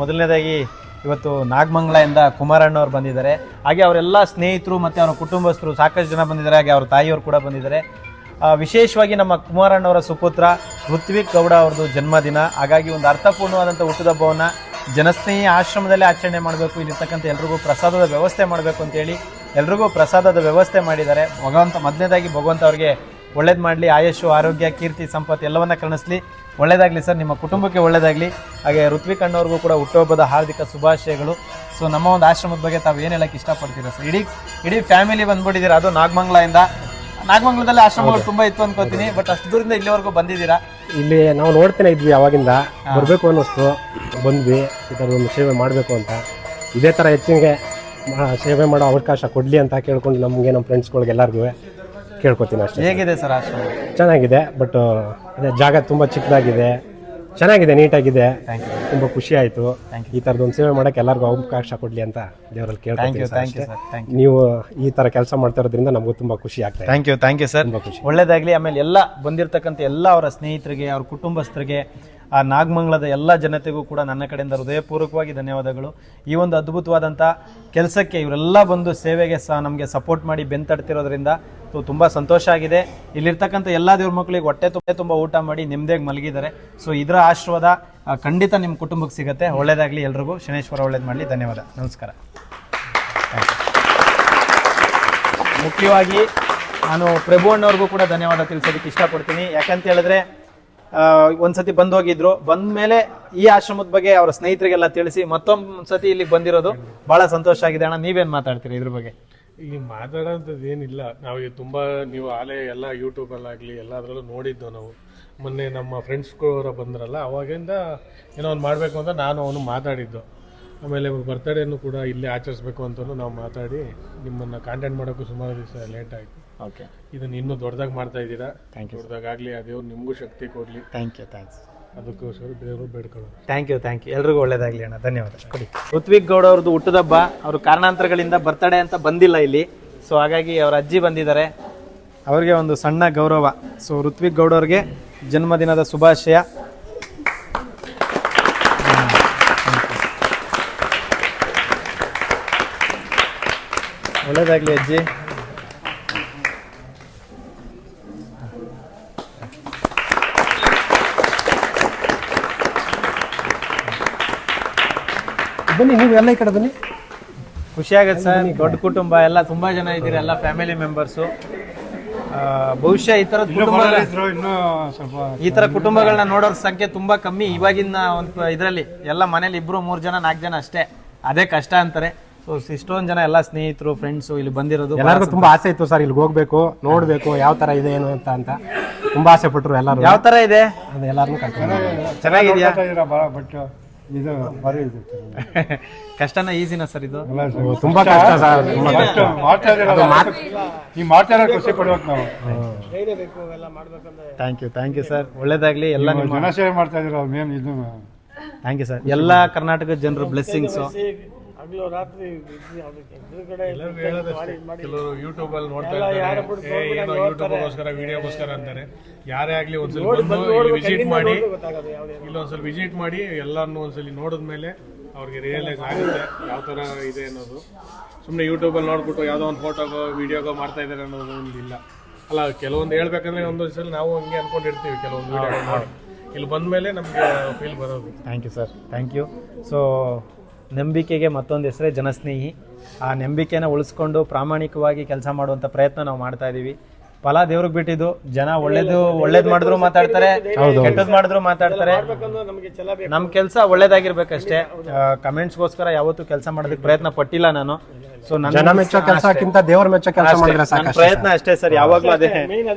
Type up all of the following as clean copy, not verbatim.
ಮೊದಲನೇದಾಗಿ ಇವತ್ತು ನಾಗಮಂಗಲದಿಂದ ಕುಮಾರಣ್ಣವ್ರು ಬಂದಿದ್ದಾರೆ. ಹಾಗೆ ಅವರೆಲ್ಲ ಸ್ನೇಹಿತರು ಮತ್ತು ಅವರ ಕುಟುಂಬಸ್ಥರು ಸಾಕಷ್ಟು ಜನ ಬಂದಿದ್ದಾರೆ. ಹಾಗೆ ಅವ್ರ ತಾಯಿಯವರು ಕೂಡ ಬಂದಿದ್ದಾರೆ. ವಿಶೇಷವಾಗಿ ನಮ್ಮ ಕುಮಾರಣ್ಣವರ ಸುಪುತ್ರ ಋತ್ವಿಕ್ ಗೌಡ ಅವ್ರದ್ದು ಜನ್ಮದಿನ. ಹಾಗಾಗಿ ಒಂದು ಅರ್ಥಪೂರ್ಣವಾದಂಥ ಹುಟ್ಟುಹಬ್ಬವನ್ನು ಜನಸ್ನೇಹಿ ಆಶ್ರಮದಲ್ಲೇ ಆಚರಣೆ ಮಾಡಬೇಕು, ಇಲ್ಲಿರ್ತಕ್ಕಂಥ ಎಲ್ರಿಗೂ ಪ್ರಸಾದದ ವ್ಯವಸ್ಥೆ ಮಾಡಬೇಕು ಅಂತೇಳಿ ಎಲ್ರಿಗೂ ಪ್ರಸಾದದ ವ್ಯವಸ್ಥೆ ಮಾಡಿದ್ದಾರೆ. ಮೊದಲನೇದಾಗಿ ಭಗವಂತ ಅವ್ರಿಗೆ ಒಳ್ಳೇದು ಮಾಡಲಿ, ಆಯುಷು ಆರೋಗ್ಯ ಕೀರ್ತಿ ಸಂಪತ್ತು ಎಲ್ಲವನ್ನ ಕರುಣಿಸಲಿ. ಒಳ್ಳೇದಾಗಲಿ ಸರ್, ನಿಮ್ಮ ಕುಟುಂಬಕ್ಕೆ ಒಳ್ಳೇದಾಗಲಿ. ಹಾಗೆ ಋತ್ವಿಕ್ ಅಣ್ಣವ್ರಿಗೂ ಕೂಡ ಹುಟ್ಟುಹಬ್ಬದ ಹಾರ್ದಿಕ ಶುಭಾಶಯಗಳು. ಸೊ ನಮ್ಮ ಒಂದು ಆಶ್ರಮದ ಬಗ್ಗೆ ತಾವು ಏನು ಹೇಳಕ್ಕೆ ಇಷ್ಟಪಡ್ತೀರಾ ಸರ್? ಇಡೀ ಫ್ಯಾಮಿಲಿ ಬಂದ್ಬಿಟ್ಟಿದ್ದೀರಾ, ಅದು ನಾಗಮಂಗಲದಿಂದ. ನಾಗಮಂಗಲದಲ್ಲಿ ಆಶ್ರಮಗಳು ತುಂಬ ಇತ್ತು ಅನ್ಕೋತೀನಿ, ಬಟ್ ಅಷ್ಟು ದೂರದಿಂದ ಇಲ್ಲಿವರೆಗೂ ಬಂದಿದ್ದೀರಾ? ಇಲ್ಲಿ ನಾವು ನೋಡ್ತೇನೆ ಇದ್ವಿ, ಅವಾಗಿಂದ ಬರಬೇಕು ಅನ್ನಿಸ್ತು, ಬಂದ್ವಿ. ಈ ಥರ ಒಂದು ಸೇವೆ ಮಾಡಬೇಕು ಅಂತ, ಇದೇ ಥರ ಹೆಚ್ಚಿಗೆ ಸೇವೆ ಮಾಡೋ ಅವಕಾಶ ಕೊಡಲಿ ಅಂತ ಕೇಳ್ಕೊಂಡು ನಮಗೆ ನಮ್ಮ ಫ್ರೆಂಡ್ಸ್ಗಳಿಗೆ ಎಲ್ಲರಿಗೂ ಕೇಳ್ಕೊತೀನಿ ಅಷ್ಟೇ. ಹೇಗಿದೆ ಸರ್ ಆಶ್ರಮ? ಚೆನ್ನಾಗಿದೆ, ಬಟ್ ಅದೇ ಜಾಗ ತುಂಬ ಚಿಕ್ಕದಾಗಿದೆ, ಚೆನ್ನಾಗಿದೆ, ನೀಟಾಗಿದೆ. ತುಂಬ ಖುಷಿ ಆಯಿತು. ಈ ಥರದೊಂದು ಸೇವೆ ಮಾಡೋಕ್ಕೆ ಎಲ್ಲರಿಗೂ ಅವಕಾಶ ಕೊಡಲಿ ಅಂತ ದೇವರಲ್ಲಿ ಕೇಳ್ಕೊತೀನಿ. ನೀವು ಈ ಥರ ಕೆಲಸ ಮಾಡ್ತಾ ಇರೋದ್ರಿಂದ ನಮಗೂ ತುಂಬ ಖುಷಿ ಆಗ್ತದೆ. ಥ್ಯಾಂಕ್ ಯು ಸರ್, ಒಳ್ಳೇದಾಗಲಿ. ಆಮೇಲೆ ಎಲ್ಲ ಬಂದಿರತಕ್ಕಂಥ ಎಲ್ಲ ಅವರ ಸ್ನೇಹಿತರಿಗೆ, ಅವ್ರ ಕುಟುಂಬಸ್ಥರಿಗೆ, ಆ ನಾಗಮಂಗಲದ ಎಲ್ಲ ಜನತೆಗೂ ಕೂಡ ನನ್ನ ಕಡೆಯಿಂದ ಹೃದಯಪೂರ್ವಕವಾಗಿ ಧನ್ಯವಾದಗಳು. ಈ ಒಂದು ಅದ್ಭುತವಾದಂಥ ಕೆಲಸಕ್ಕೆ ಇವರೆಲ್ಲ ಬಂದು ಸೇವೆಗೆ ನಮಗೆ ಸಪೋರ್ಟ್ ಮಾಡಿ ಬೆಂತಡ್ತಿರೋದ್ರಿಂದ ತುಂಬ ಸಂತೋಷ ಆಗಿದೆ. ಇಲ್ಲಿರ್ತಕ್ಕಂಥ ಎಲ್ಲ ದೇವ್ರ ಮಕ್ಕಳಿಗೆ ಹೊಟ್ಟೆ ತುಂಬ ಊಟ ಮಾಡಿ ನೆಮ್ಮದಿಯಾಗಿ ಮಲಗಿದ್ದಾರೆ. ಸೊ ಇದರ ಆಶೀರ್ವಾದ ಖಂಡಿತ ನಿಮ್ಮ ಕುಟುಂಬಕ್ಕೆ ಸಿಗುತ್ತೆ. ಒಳ್ಳೇದಾಗಲಿ ಎಲ್ರಿಗೂ. ಶನೇಶ್ವರ ಒಳ್ಳೇದು ಮಾಡಲಿ. ಧನ್ಯವಾದ, ನಮಸ್ಕಾರ. ಮುಖ್ಯವಾಗಿ ನಾನು ಪ್ರಭು ಅಣ್ಣವ್ರಿಗೂ ಕೂಡ ಧನ್ಯವಾದ ತಿಳಿಸೋದಕ್ಕೆ ಇಷ್ಟಪಡ್ತೀನಿ. ಯಾಕಂತ ಹೇಳಿದ್ರೆ ಒಂದ್ಸತಿ ಬಂದು ಹೋಗಿದ್ರು, ಬಂದ ಮೇಲೆ ಈ ಆಶ್ರಮದ ಬಗ್ಗೆ ಅವರ ಸ್ನೇಹಿತರಿಗೆಲ್ಲ ತಿಳಿಸಿ ಮತ್ತೊಂದ್ಸತಿ ಇಲ್ಲಿಗೆ ಬಂದಿರೋದು ಬಹಳ ಸಂತೋಷ ಆಗಿದೆ. ಅಣ್ಣ, ನೀವೇನ್ ಮಾತಾಡ್ತೀರಿ ಇದ್ರ ಬಗ್ಗೆ? ಈಗ ಮಾತಾಡೋಂಥದ್ದು ಏನಿಲ್ಲ. ನಾವು ತುಂಬ ನೀವು ಆಲೇ ಎಲ್ಲ ಯೂಟ್ಯೂಬಲ್ಲಾಗಲಿ ಎಲ್ಲದರಲ್ಲೂ ನೋಡಿದ್ದು. ನಾವು ಮೊನ್ನೆ ನಮ್ಮ ಫ್ರೆಂಡ್ಸ್ಗಳವರ ಬಂದ್ರಲ್ಲ, ಅವಾಗಿಂದ ಏನೋ ಒಂದು ಮಾಡಬೇಕು ಅಂತ ನಾನು ಅವನು ಮಾತಾಡಿದ್ದು. ಆಮೇಲೆ ಬರ್ತ್ಡೇನು ಕೂಡ ಇಲ್ಲೇ ಆಚರಿಸ್ಬೇಕು ಅಂತಲೂ ನಾವು ಮಾತಾಡಿ ನಿಮ್ಮನ್ನು ಕಾಂಟ್ಯಾಕ್ಟ್ ಮಾಡೋಕ್ಕೂ ಸುಮಾರು ದಿವಸ ಲೇಟ್ ಆಯಿತು. ಓಕೆ, ಇದನ್ನು ಇನ್ನೂ ದೊಡ್ಡದಾಗಿ ಮಾಡ್ತಾ ಇದ್ದೀರಾ. ದೊಡ್ಡದಾಗಲಿ, ಆ ದೇವ್ರು ನಿಮಗೂ ಶಕ್ತಿ ಕೊಡಲಿ. ಥ್ಯಾಂಕ್ಸ್. ಅದಕ್ಕೋಸ್ಕರ ದೇವರು ಬೇಡ್ಕೊಳ್ಳೋದು. Thank you. ಎಲ್ರಿಗೂ ಒಳ್ಳೇದಾಗ್ಲಿ ಅಣ್ಣ, ಧನ್ಯವಾದ. ಕೊಡಿ. ಋತ್ವಿಕ್ ಗೌಡ ಅವ್ರದ್ದು ಹುಟ್ಟುದಬ್ಬ, ಅವರು ಕಾರಣಾಂತರಗಳಿಂದ ಬರ್ತಡೇ ಅಂತ ಬಂದಿಲ್ಲ ಇಲ್ಲಿ. ಸೊ ಹಾಗಾಗಿ ಅವ್ರ ಅಜ್ಜಿ ಬಂದಿದ್ದಾರೆ, ಅವ್ರಿಗೆ ಒಂದು ಸಣ್ಣ ಗೌರವ. ಸೊ ಋತ್ವಿಕ್ ಗೌಡ ಅವ್ರಿಗೆ ಜನ್ಮದಿನದ ಶುಭಾಶಯ. ಒಳ್ಳೇದಾಗ್ಲಿ ಅಜ್ಜಿ. ಬನ್ನಿ, ನೀವು ಎಲ್ಲ ಈ ಕಡೆ ಬನ್ನಿ. ಖುಷಿ ಆಗತ್ತೆ ಸರ್, ದೊಡ್ಡ ಕುಟುಂಬ, ಎಲ್ಲ ತುಂಬಾ ಜನ ಇದ್ದೀರಿ, ಎಲ್ಲ ಫ್ಯಾಮಿಲಿ ಮೆಂಬರ್ಸು. ಬಹುಶಃ ಈ ತರ ಕುಟುಂಬಗಳನ್ನ ನೋಡೋರ್ ಸಂಖ್ಯೆ ತುಂಬಾ ಕಮ್ಮಿ ಇವಾಗಿನ ಒಂದು ಇದರಲ್ಲಿ. ಎಲ್ಲ ಮನೇಲಿ 2, 3 ಜನ 4 ಜನ ಅಷ್ಟೇ, ಅದೇ ಕಷ್ಟ ಅಂತಾರೆ. ಸೊ ಇಷ್ಟೊಂದು ಜನ ಎಲ್ಲ ಸ್ನೇಹಿತರು, ಫ್ರೆಂಡ್ಸು ಇಲ್ಲಿ ಬಂದಿರೋದು. ಎಲ್ಲರಿಗೂ ತುಂಬಾ ಆಸೆ ಇತ್ತು ಸರ್, ಇಲ್ಲಿ ಹೋಗ್ಬೇಕು, ನೋಡ್ಬೇಕು ಯಾವ ತರ ಇದೆ ಏನು ಅಂತ ತುಂಬಾ ಆಸೆ ಪಟ್ರು ಎಲ್ಲರೂ. ಯಾವ ತರ ಇದೆ ಅದು ಎಲ್ಲಾರನ್ನೂ ಕರ್ಕೊಂಡು. ಚೆನ್ನಾಗಿದ್ಯಾ? ಇದು ಕಷ್ಟನ ಈಸಿನ ಸರ್? ಇದು ತುಂಬಾ ಕಷ್ಟ ಸರ್. ಖುಷಿ ಪಡ್ಬೇಕು ನಾವು. ಥ್ಯಾಂಕ್ ಯು ಸರ್, ಒಳ್ಳೇದಾಗ್ಲಿ. ಎಲ್ಲ ಜನ ಸೇವೆ ಮಾಡ್ತಾ ಇದ್ರು ಮೇನ್ ಇದು. Thank you sir. ಎಲ್ಲ ಕರ್ನಾಟಕದ ಜನರು ಬ್ಲೆಸ್ಸಿಂಗ್ಸು. ಕೆಲವರು ಯೂಟ್ಯೂಬ್ ಅಲ್ಲಿ ನೋಡ್ತಾ ಇರ್ತಾರೆ, ಏನೋ ಯೂಟ್ಯೂಬ್ಗೋಸ್ಕರ ವಿಡಿಯೋಗೋಸ್ಕರ ಅಂತಾರೆ. ಯಾರೇ ಆಗ್ಲಿ ಒಂದ್ಸಲ ವಿಸಿಟ್ ಮಾಡಿ, ಇಲ್ಲೊಂದ್ಸಲ ವಿಸಿಟ್ ಮಾಡಿ ಎಲ್ಲಾನು ಒಂದ್ಸಲಿ ನೋಡಿದ್ಮೇಲೆ ಅವ್ರಿಗೆ ರಿಯಲೈಸ್ ಆಗುತ್ತೆ ಯಾವ ತರ ಇದೆ ಅನ್ನೋದು. ಸುಮ್ಮನೆ ಯೂಟ್ಯೂಬಲ್ಲಿ ನೋಡ್ಬಿಟ್ಟು ಯಾವುದೋ ಒಂದು ಫೋಟೋಗೋ ವಿಡಿಯೋಗೋ ಮಾಡ್ತಾ ಇದ್ದಾರೆ ಅನ್ನೋದು ಒಂದು ಇಲ್ಲ ಅಲ್ಲ. ಕೆಲವೊಂದು ಹೇಳ್ಬೇಕಂದ್ರೆ ಒಂದೊಂದ್ಸಲ ನಾವು ಹಂಗೆ ಅನ್ಕೊಂಡಿರ್ತೀವಿ, ಕೆಲವೊಂದು ವಿಡಿಯೋ ನೋಡಿ ಇಲ್ಲಿ ಬಂದ್ಮೇಲೆ ನಮ್ಗೆ ಫೀಲ್ ಬರೋದು. Thank you sir, thank you. So ನಂಬಿಕೆಗೆ ಮತ್ತೊಂದು ಹೆಸರೇ ಜನಸ್ನೇಹಿ. ಆ ನಂಬಿಕೆನ ಉಳಿಸ್ಕೊಂಡು ಪ್ರಾಮಾಣಿಕವಾಗಿ ಕೆಲಸ ಮಾಡುವಂಥ ಪ್ರಯತ್ನ ನಾವು ಮಾಡ್ತಾ ಇದ್ದೀವಿ. ಫಲ ದೇವ್ರಿಗೆ ಬಿಟ್ಟಿದ್ದು. ಜನ ಒಳ್ಳೇದು ಮಾಡಿದ್ರು ಮಾತಾಡ್ತಾರೆ, ಕೆಟ್ಟದ್ದು ಮಾಡಿದ್ರು ಮಾತಾಡ್ತಾರೆ. ನಮ್ಮ ಕೆಲಸ ಒಳ್ಳೇದಾಗಿರ್ಬೇಕಷ್ಟೇ. ಕಮೆಂಟ್ಸ್ಗೋಸ್ಕರ ಯಾವತ್ತೂ ಕೆಲಸ ಮಾಡೋದಕ್ಕೆ ಪ್ರಯತ್ನ ಪಟ್ಟಿಲ್ಲ ನಾನು. ಸೊ ಜನ ಮೆಚ್ಚೋ ಕೆಲಸಕ್ಕಿಂತ ದೇವ್ರ ಮೆಚ್ಚೋ ಕೆಲಸ ಮಾಡಿದ್ರೆ ಸಾಕು, ಪ್ರಯತ್ನ ಅಷ್ಟೇ ಸರ್, ಯಾವಾಗ್ಲೂ ಅದೇ.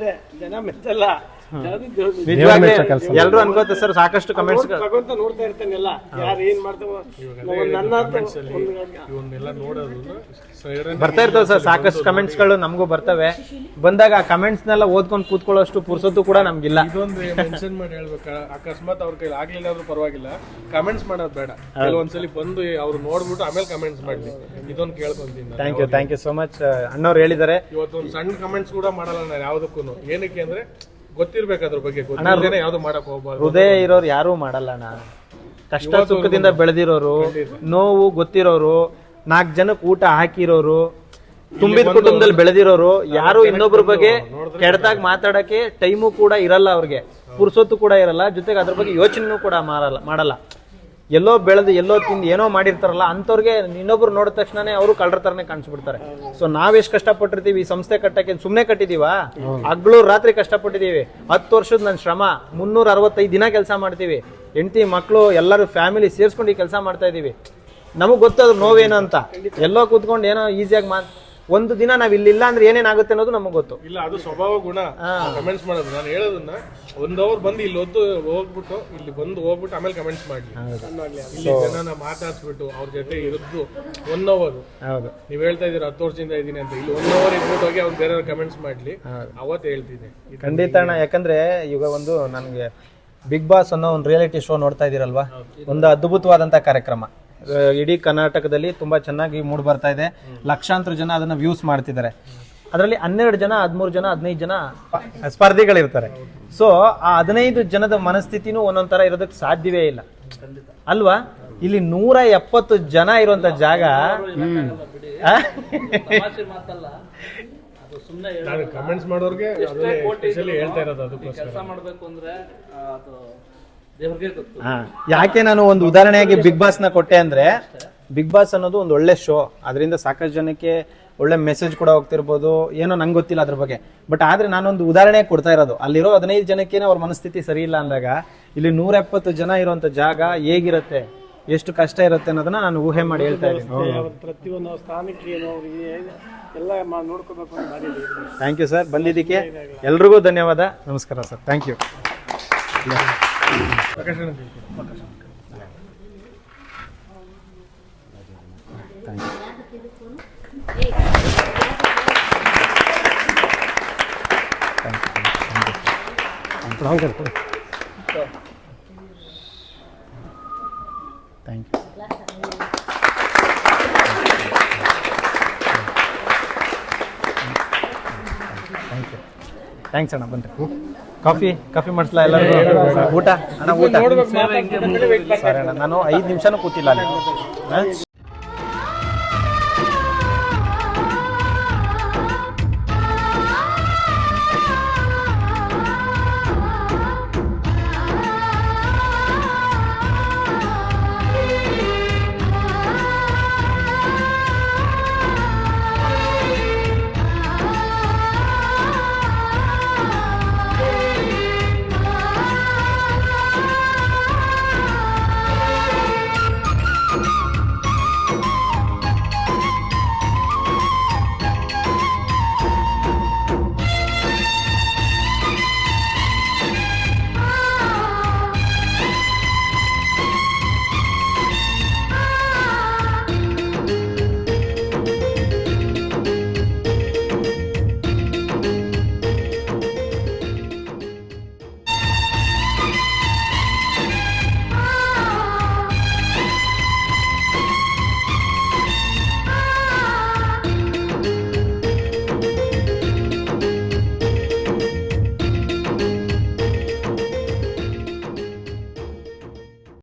ಜನ ಮೆಚ್ಚಲ್ಲ, ಎಲ್ರು ಅನ್ಕೋತ ಸರ್. ಸಾಕಷ್ಟು ಕಮೆಂಟ್ಸ್ ನೋಡ್ತಾ ಇರ್ತಾನೆಲ್ಲ, ಯಾರು ಏನ್ ಮಾಡ್ತಾವ ಬರ್ತಾ ಇರ್ತಾವ ಸರ್. ಸಾಕಷ್ಟು ಕಮೆಂಟ್ಸ್ ಗಳು ನಮಗೂ ಬರ್ತವೆ. ಬಂದಾಗ ಆ ಕಮೆಂಟ್ಸ್ ನೆಲ್ಲ ಓದ್ಕೊಂಡು ಕೂತ್ಕೊಳ್ಳೋಷ್ಟು ಪುರ್ಸೊತ್ತು ಕೂಡ ನಮ್ಗಿಲ್ಲ. ಇದೊಂದು ಮೆನ್ಷನ್ ಮಾಡಿ ಹೇಳ್ಬೇಕಾ, ಅಕಸ್ಮಾತ್ ಅವ್ರ ಕೈಲಿ ಆಗ್ಲಿಲ್ಲ ಆದ್ರೂ ಪರವಾಗಿಲ್ಲ, ಕಮೆಂಟ್ಸ್ ಮಾಡೋದು ಬೇಡ. ಕೆಲವೊಂದ್ಸಲಿ ಬಂದು ಅವ್ರು ನೋಡ್ಬಿಟ್ಟು ಆಮೇಲೆ ಕಮೆಂಟ್ಸ್ ಮಾಡ್ಲಿ, ಇದೊಂದು ಕೇಳ್ಕೊಂತೀನಿ. Thank you so much. ಅಣ್ಣವ್ರು ಹೇಳಿದ್ದಾರೆ. ಇವತ್ತೊಂದು ಸಣ್ಣ ಕಮೆಂಟ್ಸ್ ಕೂಡ ಮಾಡಲ್ಲ ನಾನು ಯಾವ್ದಕ್ಕೂ. ಏನಕ್ಕೆ ಅಂದ್ರೆ ಗೊತ್ತಿರ್ಬೇಕು ಅದ್ರ ಬಗ್ಗೆ, ಯಾವ್ದು ಮಾಡಕ್ ಹೋಗ್ಬಾರ್ದು. ಹೃದಯ ಇರೋರು ಯಾರು ಮಾಡಲ್ಲ ಅಣ್ಣ. ಕಷ್ಟ ಸುಖದಿಂದ ಬೆಳೆದಿರೋರು, ನೋವು ಗೊತ್ತಿರೋರು, 4 ಜನಕ್ಕೆ ಊಟ ಹಾಕಿರೋರು, ತುಂಬಿದ ಕುಟುಂಬದಲ್ಲಿ ಬೆಳೆದಿರೋರು, ಯಾರು ಇನ್ನೊಬ್ರ ಬಗ್ಗೆ ಕೆಡ್ದಾಗ ಮಾತಾಡಕ್ಕೆ ಟೈಮು ಕೂಡ ಇರಲ್ಲ ಅವ್ರಿಗೆ, ಪುರ್ಸೊತ್ತು ಕೂಡ ಇರಲ್ಲ, ಜೊತೆಗೆ ಅದ್ರ ಬಗ್ಗೆ ಯೋಚನೆನೂ ಕೂಡ ಮಾಡಲ್ಲ. ಎಲ್ಲೋ ಬೆಳೆದು ಎಲ್ಲೋ ತಿಂದು ಏನೋ ಮಾಡಿರ್ತಾರಲ್ಲ ಅಂಥವ್ರಿಗೆ ಇನ್ನೊಬ್ರು ನೋಡಿದ ತಕ್ಷಣನೇ ಅವರು ಕಳ್ಳರ ತರನೇ ಕಾಣಿಸ್ಬಿಡ್ತಾರೆ. ಸೊ ನಾವೆಷ್ಟು ಕಷ್ಟಪಟ್ಟಿರ್ತೀವಿ ಈ ಸಂಸ್ಥೆ ಕಟ್ಟಕ್ಕೆ, ಸುಮ್ಮನೆ ಕಟ್ಟಿದೀವಾ? ಹಗ್ಲು ರಾತ್ರಿ ಕಷ್ಟಪಟ್ಟಿದೀವಿ. 10 ವರ್ಷದ ನನ್ನ ಶ್ರಮ, 365 ದಿನ ಕೆಲಸ ಮಾಡ್ತೀವಿ, ಹೆಂಡತಿ ಮಕ್ಕಳು ಎಲ್ಲರೂ ಫ್ಯಾಮಿಲಿ ಸೇರ್ಸ್ಕೊಂಡು ಈ ಕೆಲಸ ಮಾಡ್ತಾ ಇದೀವಿ. ನಮಗ್ ಗೊತ್ತದು ನೋವೇನು ಅಂತ. ಎಲ್ಲೋ ಕೂತ್ಕೊಂಡು ಏನೋ ಈಸಿಯಾಗಿ ಒಂದು ದಿನ ನಾವ್ ಇಲ್ಲಿಲ್ಲ ಅಂದ್ರೆ ಏನೇನಾಗುತ್ತೆ ಅನ್ನೋದು ನಮಗ್ ಗೊತ್ತು. ಇಲ್ಲ, ಅದು ಸ್ವಭಾವ ಗುಣ. ಕಮೆಂಟ್ಸ್ ಮಾಡೋದು ನಾನು ಹೇಳೋದನ್ನ 1 ಅವರ್ ಬಂದು ಇಲ್ಲಿ ಹೋಗ್ಬಿಟ್ಟು ಇಲ್ಲಿ ಬಂದು ಹೋಗ್ಬಿಟ್ಟು ಆಮೇಲೆ ಕಮೆಂಟ್ಸ್ ಮಾಡ್ಲಿ. ಇಲ್ಲಿ ಜನನ ಮಾತಾಡ್ಸ್ಬಿಟ್ಟು ಅವ್ರ ಜೊತೆ ಇರೋದು 1 ಅವರ್. ಹೌದು, ನೀವ್ ಹೇಳ್ತಾ ಇದೀರ 10 ವರ್ಷದಿಂದ ಇದೀನಿ ಅಂತ, ಇಲ್ಲಿ 1 ಅವರ್ ಇದ್ಬಿಟ್ಟು ಹೋಗಿ ಅವ್ರು ಬೇರೆಯವ್ರು ಕಮೆಂಟ್ಸ್ ಮಾಡ್ಲಿ, ಅವತ್ತು ಹೇಳ್ತೀನಿ. ಖಂಡಿತ ಅಣ್ಣ. ಯಾಕಂದ್ರೆ ಈಗ ಒಂದು ನನ್ಗೆ ಬಿಗ್ ಬಾಸ್ ಅನ್ನೋ ಒಂದು ರಿಯಾಲಿಟಿ ಶೋ ನೋಡ್ತಾ ಇದೀರಲ್ವಾ, ಒಂದು ಅದ್ಭುತವಾದಂತ ಕಾರ್ಯಕ್ರಮ. ಇಡೀ ಕರ್ನಾಟಕದಲ್ಲಿ ತುಂಬಾ ಚೆನ್ನಾಗಿ ಮೂಡ್ ಬರ್ತಾ ಇದೆ. ಲಕ್ಷಾಂತರ ಜನ ಅದನ್ನ ವ್ಯೂಸ್ ಮಾಡ್ತಿದ್ದಾರೆ. ಅದರಲ್ಲಿ 12 ಜನ, 13 ಜನ, 15 ಜನ ಸ್ಪರ್ಧಿಗಳಿರ್ತಾರೆ. ಸೊ ಆ 15 ಜನದ ಮನಸ್ಥಿತಿನೂ ಒಂದೊಂದ್ ತರ ಇರೋದಕ್ಕೆ ಸಾಧ್ಯವೇ ಇಲ್ಲ ಅಲ್ವಾ? ಇಲ್ಲಿ 170 ಜನ ಇರುವಂತ ಜಾಗ. ನಾನು ಕಮೆಂಟ್ಸ್ ಮಾಡೋರ್ಗೆ ಸ್ಪೆಷಲಿ ಹೇಳ್ತಾ ಇರೋದು ಅದಕ್ಕೋಸ್ಕರ. ಯಾಕೆ ನಾನು ಒಂದು ಉದಾಹರಣೆಯಾಗಿ ಬಿಗ್ ಬಾಸ್ ನ ಕೊಟ್ಟೆ ಅಂದ್ರೆ, ಬಿಗ್ ಬಾಸ್ ಅನ್ನೋದು ಒಂದು ಒಳ್ಳೆ ಶೋ, ಅದರಿಂದ ಸಾಕಷ್ಟು ಜನಕ್ಕೆ ಒಳ್ಳೆ ಮೆಸೇಜ್ ಕೂಡ ಹೋಗ್ತಿರ್ಬೋದು, ಏನೋ ನಂಗೆ ಗೊತ್ತಿಲ್ಲ ಅದ್ರ ಬಗ್ಗೆ. ಬಟ್ ಆದ್ರೆ ನಾನೊಂದು ಉದಾಹರಣೆ ಕೊಡ್ತಾ ಇರೋದು, ಅಲ್ಲಿರೋ 15 ಜನಕ್ಕೇನೆ ಅವ್ರ ಮನಸ್ಥಿತಿ ಸರಿ ಇಲ್ಲ ಅಂದಾಗ ಇಲ್ಲಿ 170 ಜನ ಇರುವಂತ ಜಾಗ ಹೇಗಿರುತ್ತೆ, ಎಷ್ಟು ಕಷ್ಟ ಇರುತ್ತೆ ಅನ್ನೋದನ್ನ ನಾನು ಊಹೆ ಮಾಡಿ ಹೇಳ್ತಾ ಇದ್ದೀನಿ. ಪ್ರತಿಯೊಂದು ಸ್ಥಾನಕ್ಕೆ ಎಲ್ಲ ನೋಡ್ಕೋಬೇಕು ಅಂತ ಮಾಡಿದ್ದೀವಿ. ಥ್ಯಾಂಕ್ ಯು ಸರ್, ಬಂದಿದ್ದಕ್ಕೆ ಎಲ್ರಿಗೂ ಧನ್ಯವಾದ. ನಮಸ್ಕಾರ ಸರ್, ಥ್ಯಾಂಕ್ ಯು. ಥ್ಯಾಂಕ್ಸ್ ಅಣ್ಣ, ಬನ್ರಿ. ಕಾಫಿ ಮಾಡಿಸ್ಲಾ ಎಲ್ಲರೂ? ಊಟ ಅಣ್ಣ, ಊಟ ಸರಿ ಅಣ್ಣ, ನಾನು 5 ನಿಮಿಷನೂ ಕೂತಿಲ್ಲ ಅಲ್ಲಿ.